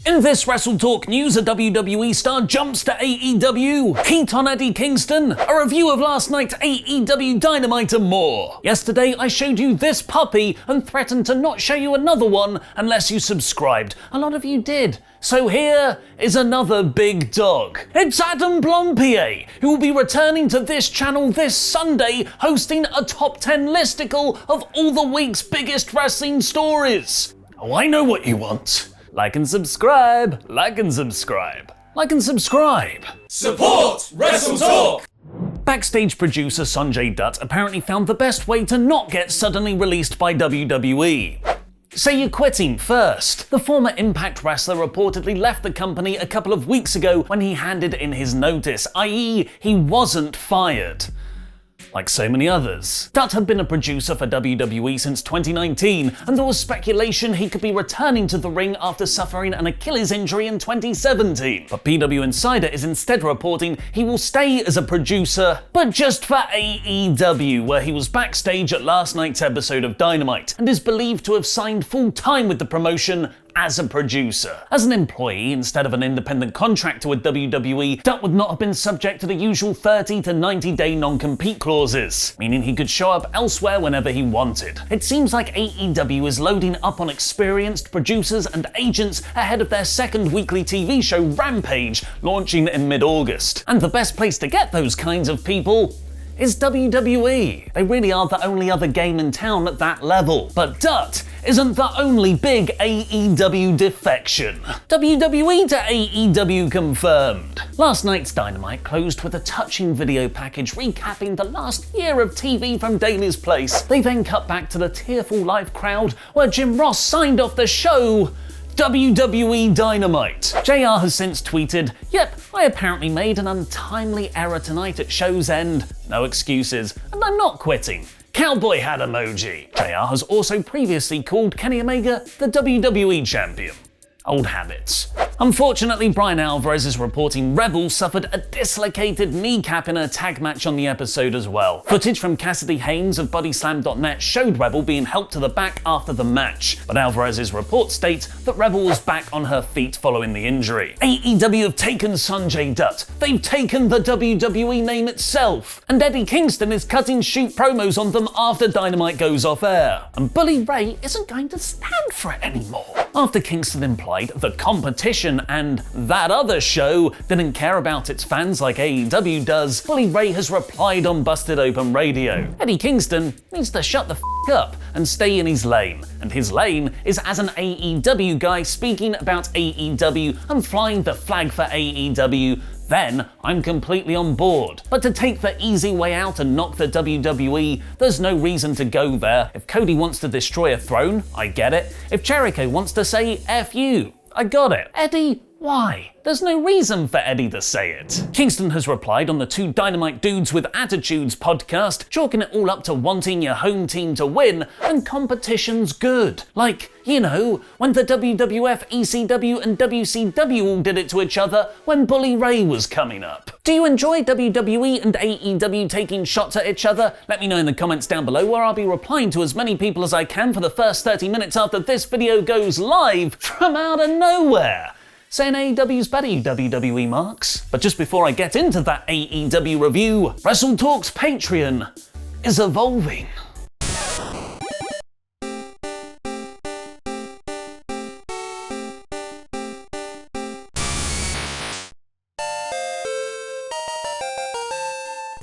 In this WrestleTalk news, a WWE star jumps to AEW, heat on Eddie Kingston, a review of last night's AEW Dynamite and more. Yesterday I showed you this puppy and threatened to not show you another one unless you subscribed. A lot of you did. So here is another big dog. It's Adam Blompier, who will be returning to this channel this Sunday, hosting a top 10 listicle of all the week's biggest wrestling stories. Oh, I know what you want. Like and subscribe, like and subscribe, like and subscribe. Support WrestleTalk! Backstage producer Sonjay Dutt apparently found the best way to not get suddenly released by WWE. Say you're quitting first. The former Impact wrestler reportedly left the company a couple of weeks ago when he handed in his notice, i.e. he wasn't fired. Like so many others. Dutt had been a producer for WWE since 2019, and there was speculation he could be returning to the ring after suffering an Achilles injury in 2017. But PW Insider is instead reporting he will stay as a producer, but just for AEW, where he was backstage at last night's episode of Dynamite, and is believed to have signed full-time with the promotion as a producer. As an employee instead of an independent contractor with WWE, Dutt would not have been subject to the usual 30 to 90 day non-compete clauses, meaning he could show up elsewhere whenever he wanted. It seems like AEW is loading up on experienced producers and agents ahead of their second weekly TV show Rampage, launching in mid-August. And the best place to get those kinds of people is WWE. They really are the only other game in town at that level. But Dutt isn't the only big AEW defection. WWE to AEW confirmed. Last night's Dynamite closed with a touching video package recapping the last year of TV from Daily's Place. They then cut back to the tearful live crowd where Jim Ross signed off the show WWE Dynamite. JR has since tweeted, "Yep, I apparently made an untimely error tonight at show's end. No excuses, and I'm not quitting. Cowboy hat emoji." JR has also previously called Kenny Omega the WWE champion. Old habits. Unfortunately, Brian Alvarez is reporting Rebel suffered a dislocated kneecap in a tag match on the episode as well. Footage from Cassidy Haynes of BodySlam.net showed Rebel being helped to the back after the match, but Alvarez's report states that Rebel was back on her feet following the injury. AEW have taken Sonjay Dutt. They've taken the WWE name itself. And Eddie Kingston is cutting shoot promos on them after Dynamite goes off air. And Bully Ray isn't going to stand for it anymore. After Kingston implied the competition and that other show didn't care about its fans like AEW does, Bully Ray has replied on Busted Open Radio. Eddie Kingston needs to shut the f*** up and stay in his lane. And his lane is as an AEW guy speaking about AEW and flying the flag for AEW. Then I'm completely on board. But to take the easy way out and knock the WWE, there's no reason to go there. If Cody wants to destroy a throne, I get it. If Jericho wants to say F you, I got it. Eddie, why? There's no reason for Eddie to say it. Kingston has replied on the Two Dynamite Dudes with Attitudes podcast, chalking it all up to wanting your home team to win, and competition's good. Like, you know, when the WWF, ECW and WCW all did it to each other when Bully Ray was coming up. Do you enjoy WWE and AEW taking shots at each other? Let me know in the comments down below, where I'll be replying to as many people as I can for the first 30 minutes after this video goes live from out of nowhere. Saying AEW's better, you WWE marks. But just before I get into that AEW review, WrestleTalk's Patreon is evolving.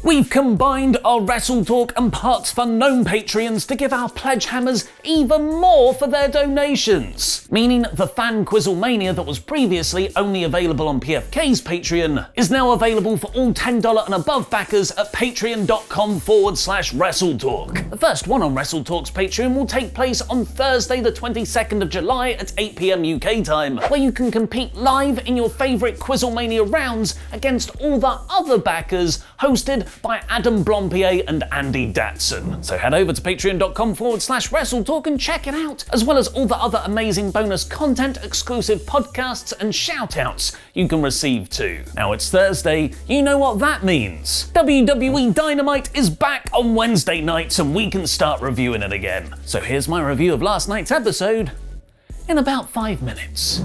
We've combined our WrestleTalk and Parts Unknown Patreons to give our pledge hammers even more for their donations. Meaning the Fan Quizzlemania that was previously only available on PFK's Patreon is now available for all $10 and above backers at patreon.com/WrestleTalk. The first one on WrestleTalk's Patreon will take place on Thursday the 22nd of July at 8 PM UK time, where you can compete live in your favourite Quizzlemania rounds against all the other backers, hosted by Adam Blompier and Andy Datson. So head over to patreon.com/WrestleTalk and check it out, as well as all the other amazing bonus content, exclusive podcasts and shoutouts you can receive too. Now it's Thursday, you know what that means. WWE Dynamite is back on Wednesday nights and we can start reviewing it again. So here's my review of last night's episode in about 5 minutes.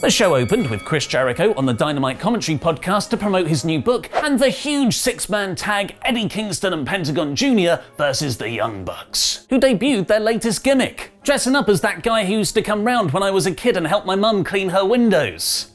The show opened with Chris Jericho on the Dynamite Commentary podcast to promote his new book, and the huge six-man tag Eddie Kingston and Pentagon Jr. versus the Young Bucks, who debuted their latest gimmick, dressing up as that guy who used to come round when I was a kid and help my mum clean her windows.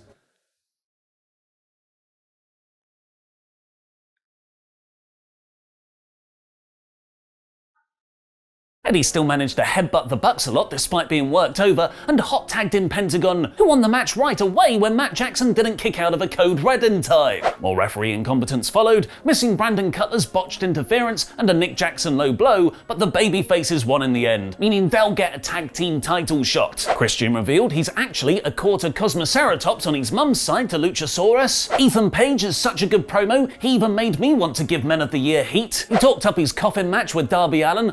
Eddie still managed to headbutt the Bucks a lot despite being worked over, and hot-tagged in Pentagon, who won the match right away when Matt Jackson didn't kick out of a code red in time. More referee incompetence followed, missing Brandon Cutler's botched interference and a Nick Jackson low blow, but the babyfaces won in the end, meaning they'll get a tag team title shot. Christian revealed he's actually a quarter Cosmoceratops on his mum's side to Luchasaurus. Ethan Page is such a good promo, he even made me want to give Men of the Year heat. He talked up his coffin match with Darby Allin.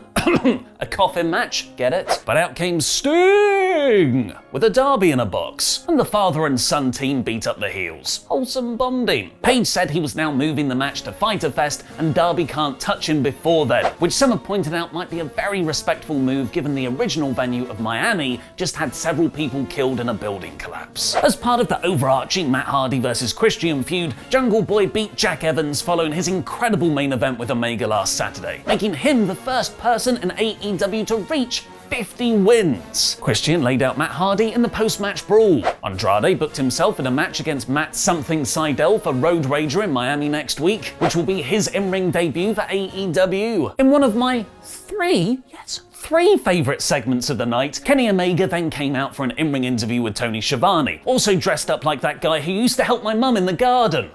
A coffin match, get it? But out came Sting with a derby in a box, and the father and son team beat up the heels. Wholesome bonding. Page said he was now moving the match to Fyter Fest, and Darby can't touch him before then, which some have pointed out might be a very respectful move given the original venue of Miami just had several people killed in a building collapse. As part of the overarching Matt Hardy versus Christian feud, Jungle Boy beat Jack Evans following his incredible main event with Omega last Saturday, making him the first person in AEW to reach 50 wins. Christian laid out Matt Hardy in the post-match brawl. Andrade booked himself in a match against Matt something Seidel for Road Rager in Miami next week, which will be his in-ring debut for AEW. In one of my three favourite segments of the night, Kenny Omega then came out for an in-ring interview with Tony Schiavone, also dressed up like that guy who used to help my mum in the garden.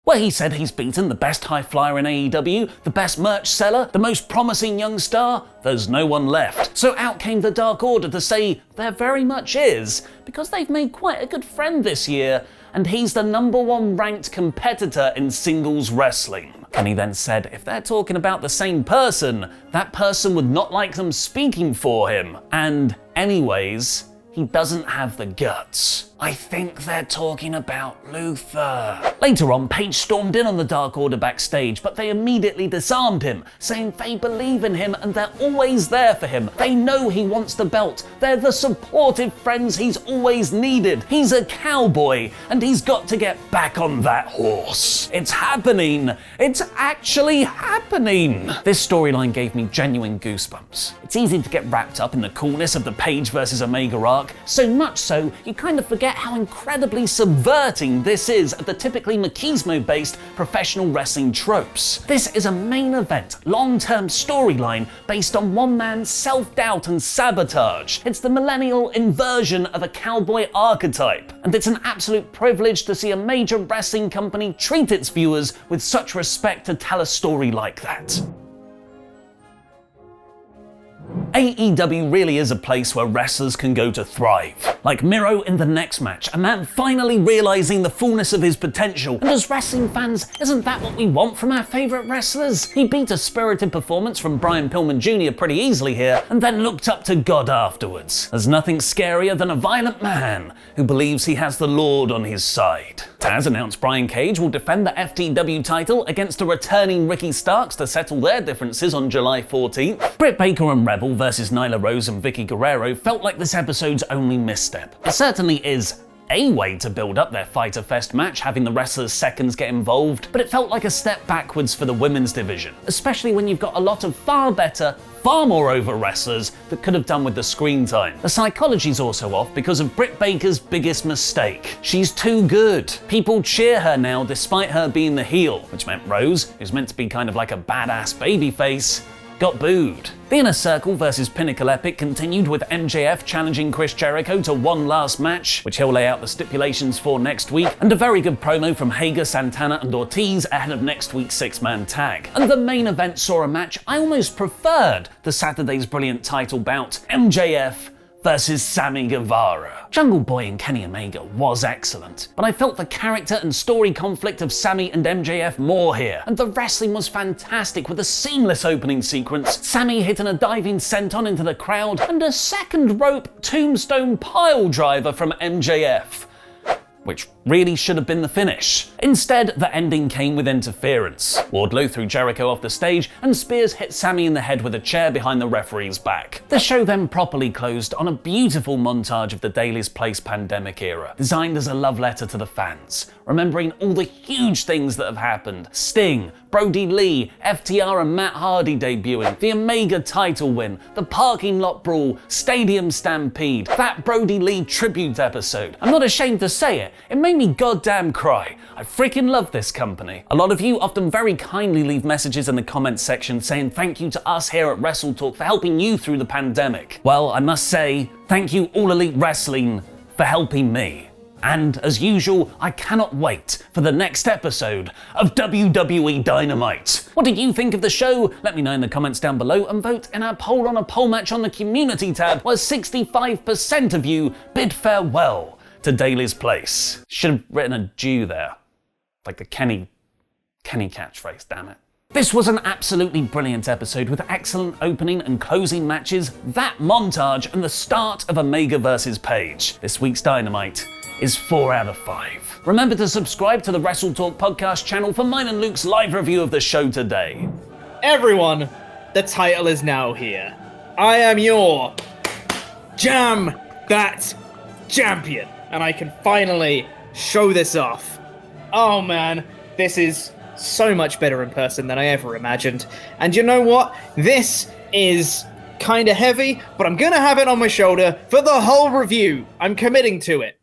Where he said he's beaten the best high flyer in AEW, the best merch seller, the most promising young star, there's no one left. So out came the Dark Order to say there very much is, because they've made quite a good friend this year, and he's the #1 ranked competitor in singles wrestling. Kenny then said if they're talking about the same person, that person would not like them speaking for him. And anyways, he doesn't have the guts. I think they're talking about Luther. Later on, Page stormed in on the Dark Order backstage, but they immediately disarmed him, saying they believe in him and they're always there for him. They know he wants the belt. They're the supportive friends he's always needed. He's a cowboy, and he's got to get back on that horse. It's happening. It's actually happening. This storyline gave me genuine goosebumps. It's easy to get wrapped up in the coolness of the Page versus Omega arc, so much so you kind of forget how incredibly subverting this is of the typically machismo-based professional wrestling tropes. This is a main event, long-term storyline based on one man's self-doubt and sabotage. It's the millennial inversion of a cowboy archetype, and it's an absolute privilege to see a major wrestling company treat its viewers with such respect to tell a story like that. AEW really is a place where wrestlers can go to thrive. Like Miro in the next match, a man finally realizing the fullness of his potential. And as wrestling fans, isn't that what we want from our favorite wrestlers? He beat a spirited performance from Brian Pillman Jr. pretty easily here, and then looked up to God afterwards. There's nothing scarier than a violent man who believes he has the Lord on his side. Taz announced Brian Cage will defend the FTW title against a returning Ricky Starks to settle their differences on July 14th. Britt Baker and Rebel versus Nyla Rose and Vicky Guerrero felt like this episode's only misstep. It certainly is a way to build up their Fyter Fest match, having the wrestlers' seconds get involved, but it felt like a step backwards for the women's division, especially when you've got a lot of far better, far more over wrestlers that could have done with the screen time. The psychology's also off because of Britt Baker's biggest mistake. She's too good. People cheer her now despite her being the heel, which meant Rose, who's meant to be kind of like a badass babyface, got booed. The Inner Circle versus Pinnacle Epic continued with MJF challenging Chris Jericho to one last match, which he'll lay out the stipulations for next week, and a very good promo from Hager, Santana and Ortiz ahead of next week's six-man tag. And the main event saw a match I almost preferred to Saturday's brilliant title bout, MJF versus Sammy Guevara. Jungle Boy and Kenny Omega was excellent, but I felt the character and story conflict of Sammy and MJF more here, and the wrestling was fantastic with a seamless opening sequence, Sammy hitting a diving senton into the crowd, and a second rope tombstone pile driver from MJF, which really should have been the finish. Instead, the ending came with interference. Wardlow threw Jericho off the stage, and Spears hit Sammy in the head with a chair behind the referee's back. The show then properly closed on a beautiful montage of the Daily's Place pandemic era, designed as a love letter to the fans, remembering all the huge things that have happened. Sting, Brody Lee, FTR and Matt Hardy debuting, the Omega title win, the parking lot brawl, stadium stampede, that Brody Lee tribute episode. I'm not ashamed to say it, it made me goddamn cry. I freaking love this company. A lot of you often very kindly leave messages in the comments section saying thank you to us here at WrestleTalk for helping you through the pandemic. Well, I must say, thank you All Elite Wrestling for helping me. And as usual, I cannot wait for the next episode of WWE Dynamite. What did you think of the show? Let me know in the comments down below and vote in our poll on a poll match on the community tab, where 65% of you bid farewell to Daily's Place. Should have written a Jew there. Like the Kenny catchphrase, damn it. This was an absolutely brilliant episode with excellent opening and closing matches, that montage, and the start of Omega vs. Page. This week's Dynamite is 4 out of 5. Remember to subscribe to the WrestleTalk podcast channel for mine and Luke's live review of the show today. Everyone, the title is now here. I am your Jam That Champion, and I can finally show this off. Oh man, this is so much better in person than I ever imagined. And you know what? This is kinda heavy, but I'm gonna have it on my shoulder for the whole review. I'm committing to it.